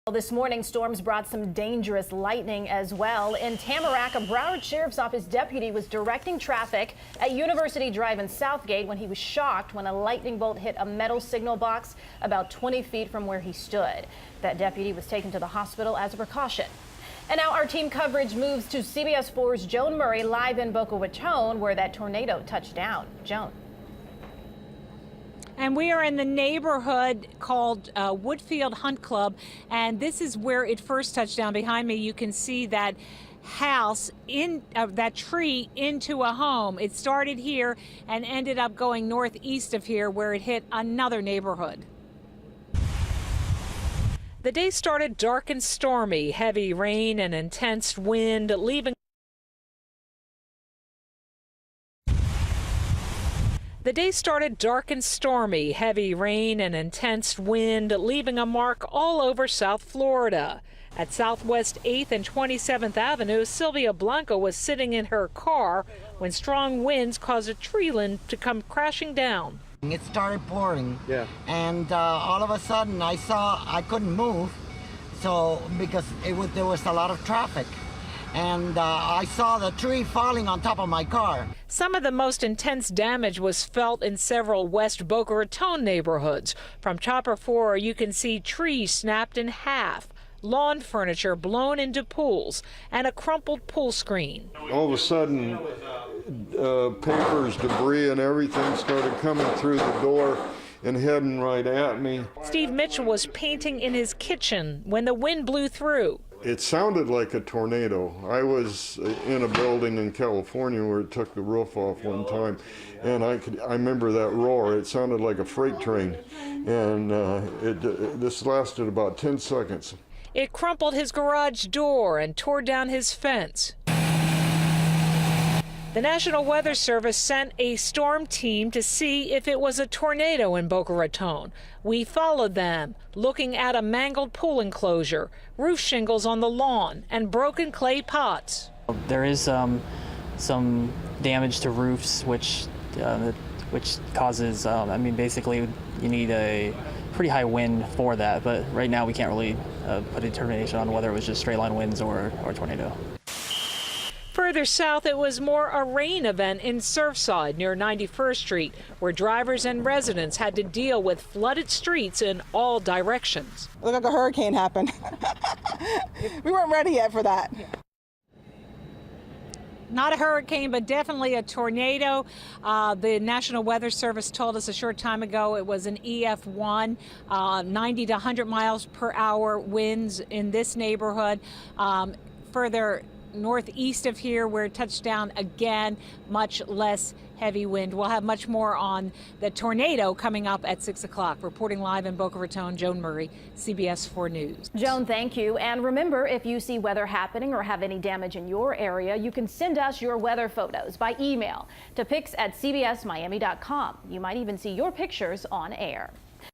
Well, this morning, storms brought some dangerous lightning as well. In Tamarack, a Broward Sheriff's Office deputy was directing traffic at University Drive in Southgate when he was shocked when a lightning bolt hit a metal signal box about 20 feet from where he stood. That deputy was taken to the hospital as a precaution. And now our team coverage moves to CBS 4's Joan Murray live in Boca Raton, where that tornado touched down. Joan. And we are in the neighborhood called Woodfield Hunt Club, and this is where it first touched down. Behind me, you can see that house in that tree into a home. It started here and ended up going northeast of here, where it hit another neighborhood. The day started dark and stormy, heavy rain and intense wind, leaving The day started dark and stormy, heavy rain and intense wind, leaving a mark all over South Florida. At Southwest 8th and 27th Avenue, Sylvia Blanco was sitting in her car when strong winds caused a tree limb to come crashing down. It started pouring, and all of a sudden I couldn't move, so because there was a lot of traffic. And I saw the tree falling on top of my car. Some of the most intense damage was felt in several West Boca Raton neighborhoods. From Chopper 4, you can see trees snapped in half, lawn furniture blown into pools, and a crumpled pool screen. All of a sudden, papers, debris, and everything started coming through the door and heading right at me. Steve Mitchell was painting in his kitchen when the wind blew through. It sounded like a tornado. I was in a building in California where it took the roof off one time, and I remember that roar. It sounded like a freight train, and this lasted about 10 seconds. It crumpled his garage door and tore down his fence. The National Weather Service sent a storm team to see if it was a tornado in Boca Raton. We followed them, looking at a mangled pool enclosure, roof shingles on the lawn, and broken clay pots. There is some damage to roofs, which causes, basically you need a pretty high wind for that, but right now we can't really put a determination on whether it was just straight line winds or a tornado. Further south, it was more a rain event in Surfside near 91st Street, where drivers and residents had to deal with flooded streets in all directions. It looked like a hurricane happened. We weren't ready yet for that. Not a hurricane, but definitely a tornado. The National Weather Service told us a short time ago it was an EF1, 90 to 100 miles per hour winds in this neighborhood. Further northeast of here, where it touched down again, much less heavy wind. We'll have much more on the tornado coming up at 6 o'clock. Reporting live in Boca Raton, Joan Murray, CBS 4 News. Joan, thank you. And remember, if you see weather happening or have any damage in your area, you can send us your weather photos by email to pics@cbsmiami.com. You might even see your pictures on air.